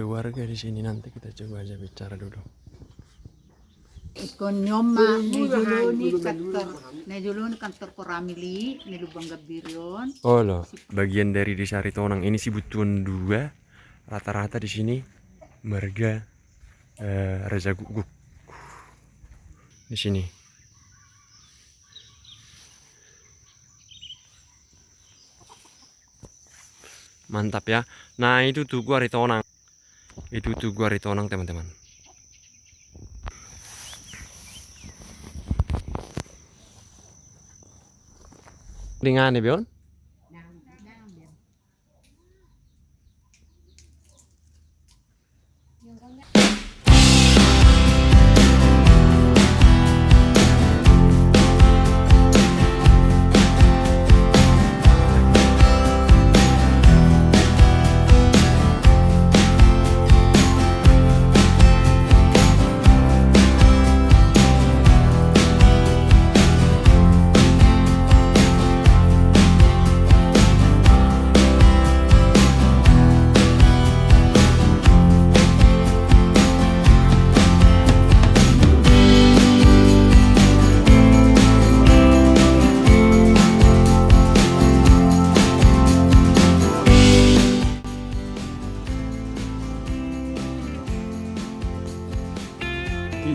Warga di sini, nanti kita coba aja bicara dulu. Ikon nyoma nejuluni kantor koramili ni lubang gabirion. Oh loh, bagian dari desa Ritonang ini sih butuhan dua. Rata-rata di sini marga Raja Guguk di sini. Mantap ya. Nah itu tuh gua Ritonang. Itu tuh gua Ritonang teman-teman. Ringan ya Bion?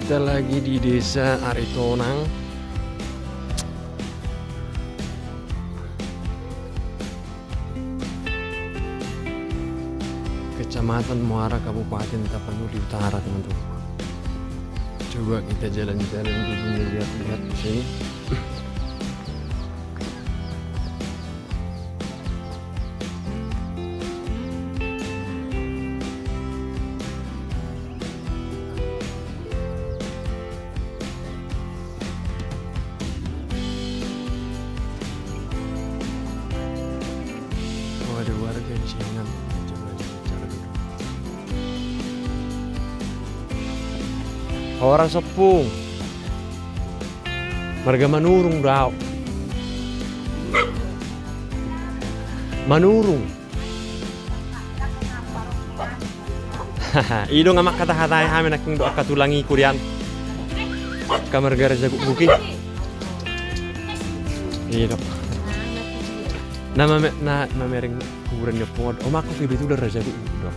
Kita lagi di desa Aritonang. Kecamatan Muara, Kabupaten Tapanuli Utara, teman-teman. Coba kita jalan-jalan dulu, lihat-lihat di sini. Oh, ada warga di sini, nanti kita coba aja bicara dulu. Orang sepung marga manurung daw. Manurung. Ido nga makatahatay hamin aking doa katulangi ko diyan. Kamarga Raja Guguk. Ido. Na mamereng kuburan niyo po. O mako fibi tu Raja Guguk.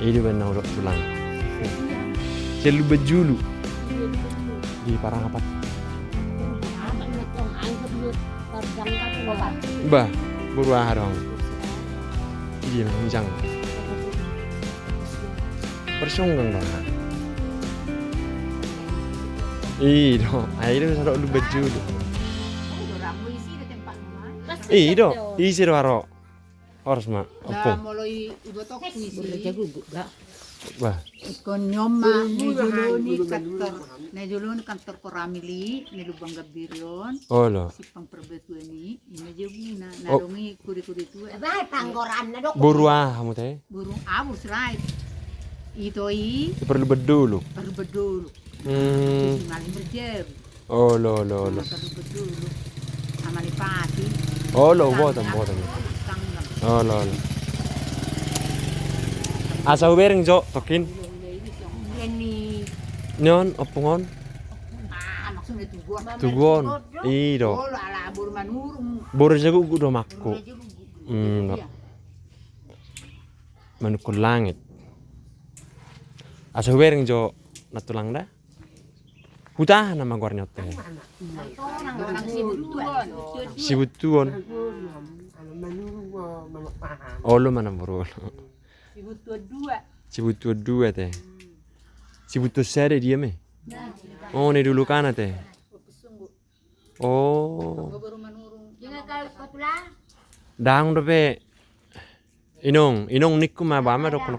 Ido ben na ulo tulang. Celu bejulu. Di parang apa? Bah, buruah dong. Iya, misang. Persunggang dong. Iyo, ayo sarok lu bejulu. Iyo, isi waro. Harus mak. Opo. Mulai ibotok Raja Guguk ga. Bah. Ikon nyoma nejuluni kantor koramili ni lubang gabirion. Oh loh. Sipang perbetuan ini jebuna narungi kuri-kuri tua. Buruah kamu teh. Burung abus right. Itu Perlu bedulu. perlu bedul. Maling berjer. Oh lo. Perlu bedul. Amali pati. Oh lo, botan. Oh lo. Asa ubereng jo tokin. Ini Nyon opungon. maksudnya Tugon. Ido. Oh ala buru manurung. Boro jago do makku. Manukul langit. Asa ubereng jo natulang da. Putah nama gornya teh. Orang Sibutuon. Oh lo mana boro. Cibutu dua teh. Cibutu sere dia me. Oh ini dulu kana teh. Oh. Dang dope. Inong nikku ma bama do kono.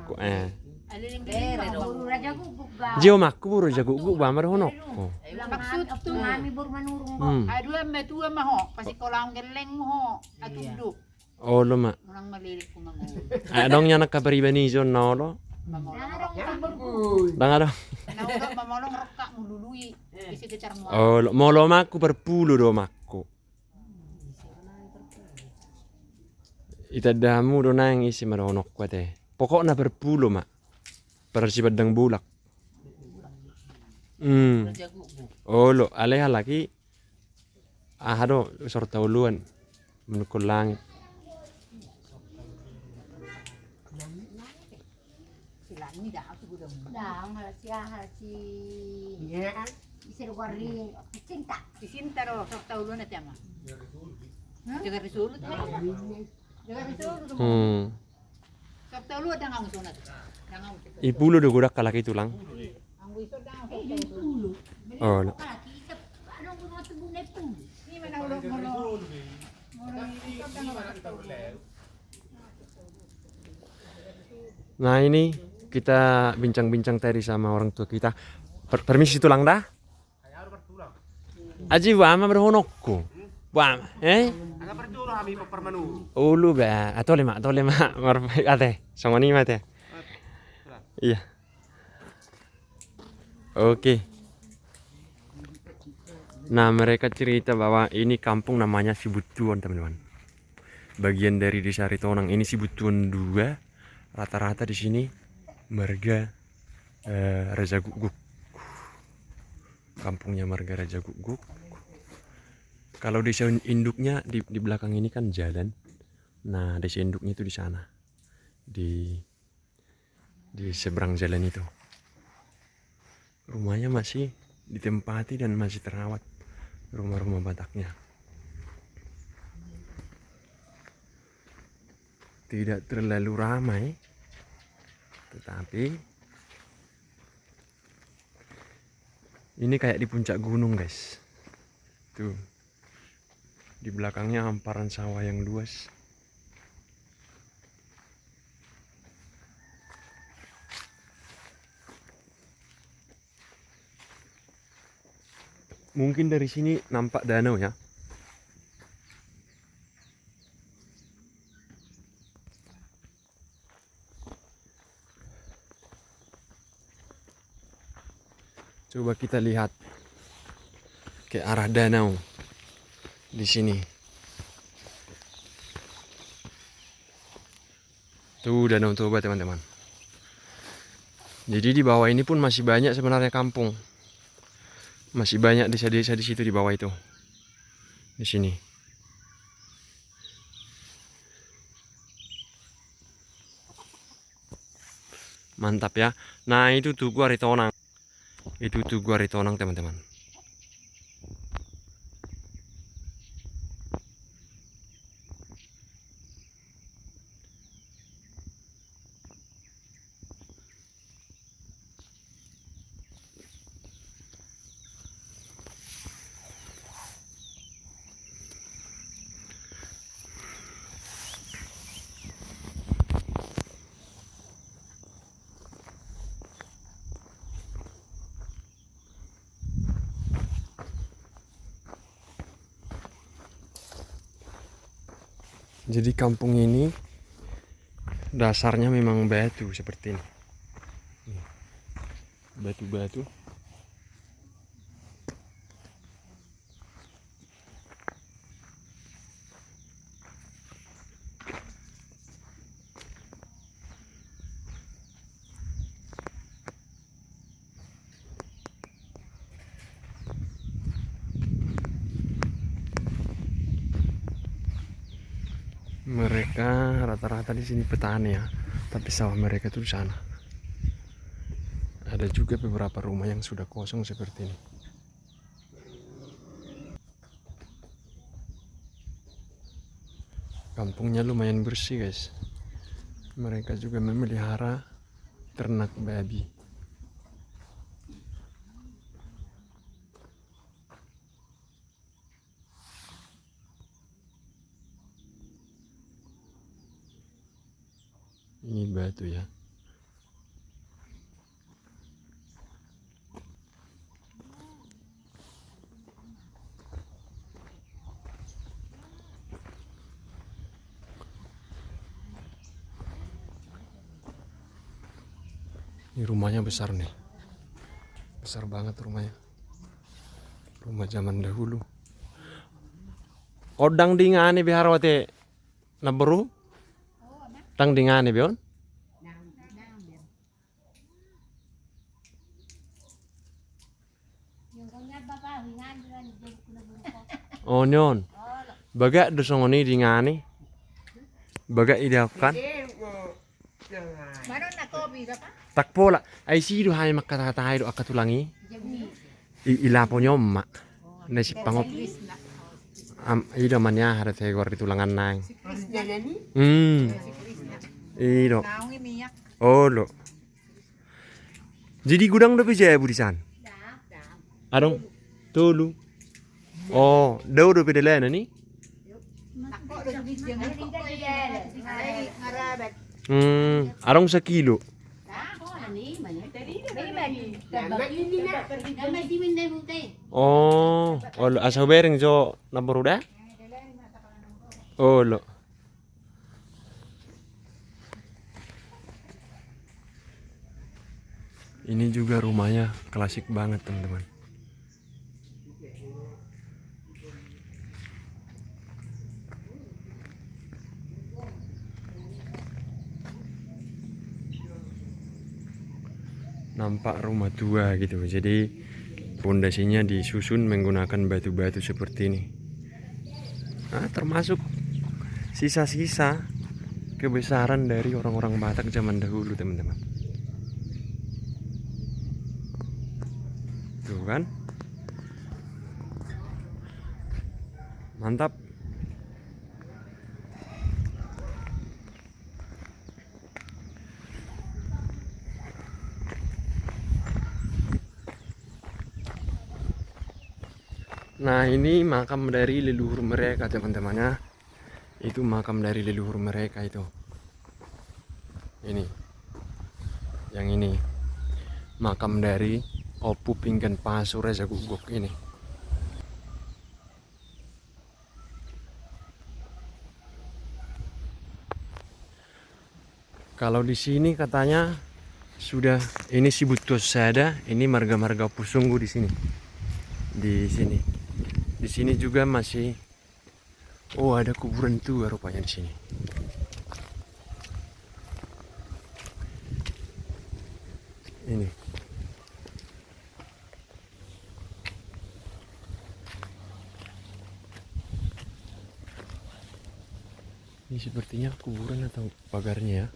Jio makku buru jago guguk bama do honokko. maksud tu kami buru manurung. Aduh ame tua mah ho, pasti kolang geleng ho, atunduk. Oh lo ma. Orang melirik ko mangu. Dong nyanak kabaribani jon no lo. Dang ada. Nauga mamolong rekak mulului. Isi kecar mo. Oh lo molo makku berpuluh do makku. Ita damu do nang isi marahonok ko teh. Pokoknya berpuluh mak. Persi Padang Bulak. Raja Guguk. Oh lo, aleh lagi. Ahado sorta uluan menukul langit. Silang ni dah aku gudang. Dang halasi Ya. isir wari cinta. Disinta ro sok tahu lu nanti ama. Jaga risulu tuh. Jaga risulu tuh. Sok tahu lu ada ngang sunat. Ngang sunat. Ipulo do gudak kalaki tulang. Anggu iso dah. Dulu. Oh lo. Kita ano ko mga tubong na ito. Ni mana ulo mono. Nah ini kita bincang-bincang tadi sama orang tua kita. Permisi tulang dah. Aji wama berhonokku. Wama, Agak percuro kami permenu. Ulu ba, atau lima, marfai ate, sama ni mate. Iya. Oke. Nah mereka cerita bahwa ini kampung namanya Sibutuan teman-teman. Bagian dari desa Ritonang ini Sibutuan 2. Rata-rata di sini marga Raja Guguk. Kampungnya marga Raja Guguk. Kalau desa induknya di belakang ini kan jalan. Nah desa induknya itu di sana, di seberang jalan itu. Rumahnya masih ditempati dan masih terawat, rumah-rumah Bataknya. Tidak terlalu ramai, tetapi ini kayak di puncak gunung guys. Tuh, di belakangnya hamparan sawah yang luas. Mungkin dari sini nampak danau ya. Coba kita lihat ke arah danau di sini. Tuh Danau Toba teman-teman. Jadi di bawah ini pun masih banyak sebenarnya kampung. Masih banyak desa-desa di situ di bawah itu. Di sini. Mantap ya. Nah, itu Tugu Aritonang. Itu Tugu Aritonang teman-teman. Jadi kampung ini dasarnya memang batu seperti ini. Batu-batu. Mereka rata-rata di sini petani ya, tapi sawah mereka tuh di sana. Ada juga beberapa rumah yang sudah kosong seperti ini. Kampungnya lumayan bersih guys. Mereka juga memelihara ternak babi. Ini batu ya. Ini rumahnya besar nih. Besar banget rumahnya. Rumah zaman dahulu. Odang dingane biharawate naberu. Tang dingane bion. Yung kanya bapak hingan dengan jadi kuna bungko. Oh nyon. Oh, Baga dosongoni di ngani. Baga idakan. Maron na kopi ba pa? Takpo la. Ay sido hay makatatahay do akatulangi. jadi Ilapo nyo mak. Na si pangop. Chris na. Ido man ya harus tegor di tulangan nang. Chris na ni. Si Chris na. Ido. Naong imiyak. Oh lo. Jadi gudang udah bisa ya Budisan? dah. Adong. Tulu. Oh, daw udah beda lain nih. Ako do Chris yang Hindi ka didele. ay ngarabat. Arong sa kilo. Oh, ani man. May man. Tabak ini na. Damay di min na butay. Oh, lo asa bereng jo nabur udah? Oh lo. Ini juga rumahnya klasik banget teman-teman. Nampak rumah tua gitu. Jadi pondasinya disusun menggunakan batu-batu seperti ini. Nah, termasuk sisa-sisa kebesaran dari orang-orang Batak zaman dahulu, teman-teman. Tuh kan? Mantap. Nah, ini makam dari leluhur mereka, teman-teman ya. Itu makam dari leluhur mereka itu. Ini. Yang ini. Makam dari Opu Pinggan Pasure Jagugok ini. Kalau di sini katanya sudah ini si Butos Sada, ini marga-marga Pusunggu di sini. Di sini. Di sini juga masih ada kuburan tua rupanya di sini. Ini. Ini sepertinya kuburan atau pagarnya ya.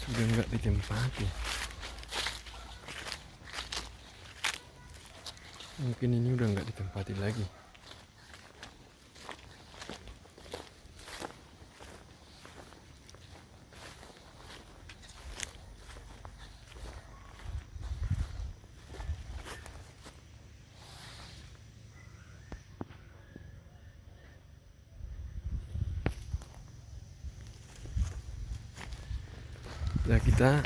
Sudah nggak ditempati. Mungkin ini udah nggak ditempati lagi. Nah, kita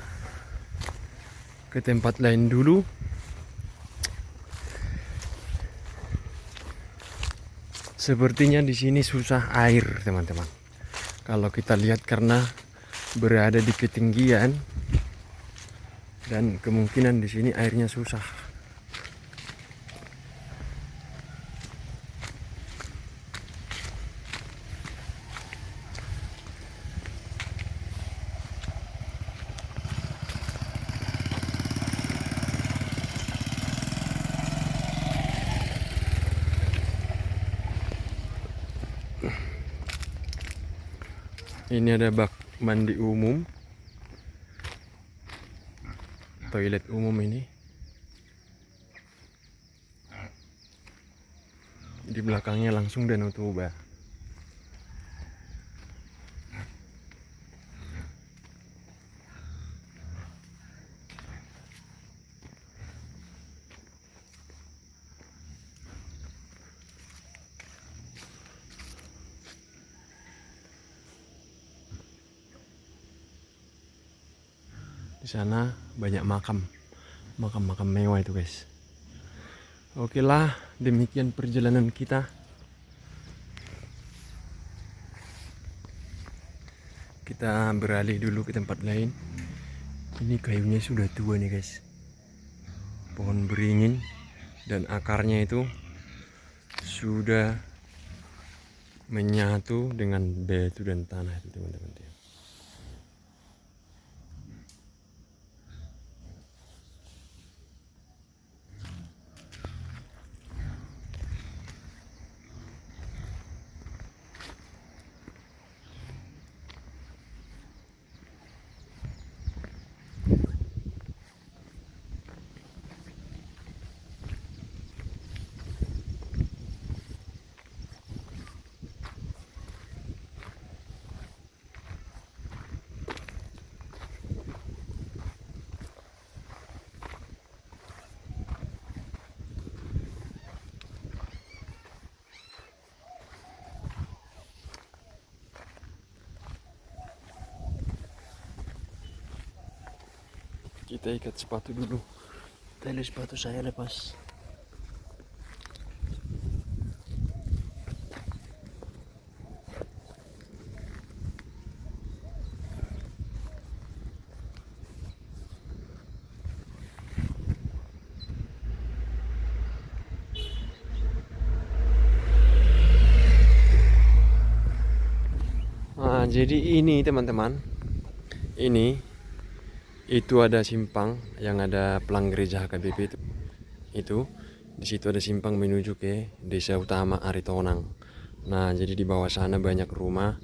ke tempat lain dulu. Sepertinya di sini susah air, teman-teman. Kalau kita lihat karena berada di ketinggian dan kemungkinan di sini airnya susah. Ini ada bak mandi umum, toilet umum ini. Di belakangnya langsung Danau Toba. Di sana banyak makam mewah itu, guys. Oke lah, demikian perjalanan kita. Kita beralih dulu ke tempat lain. Ini kayunya sudah tua nih, guys. Pohon beringin dan akarnya itu sudah menyatu dengan batu dan tanah itu teman-teman. Kita ikat sepatu dulu. Tali sepatu saya lepas. Nah, jadi ini teman-teman. Itu ada simpang yang ada pelang gereja HKBP itu. Di situ ada simpang menuju ke desa utama Aritonang. Nah, jadi di bawah sana banyak rumah.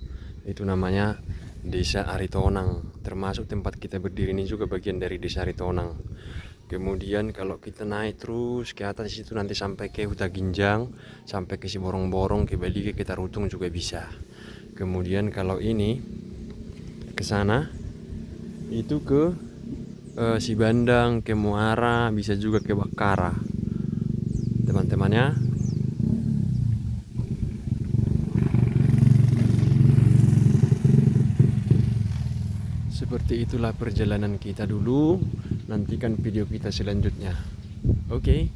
Itu namanya Desa Aritonang. Termasuk tempat kita berdiri ini juga bagian dari Desa Aritonang. Kemudian kalau kita naik terus ke atas situ nanti sampai ke Huta Ginjang, sampai ke Siborong-borong, ke Balige, ke Tarutung juga bisa. Kemudian kalau ini ke sana itu ke Sibandang, ke Muara, bisa juga ke Bakara. Teman-temannya. Seperti itulah perjalanan kita dulu. Nantikan video kita selanjutnya. Oke.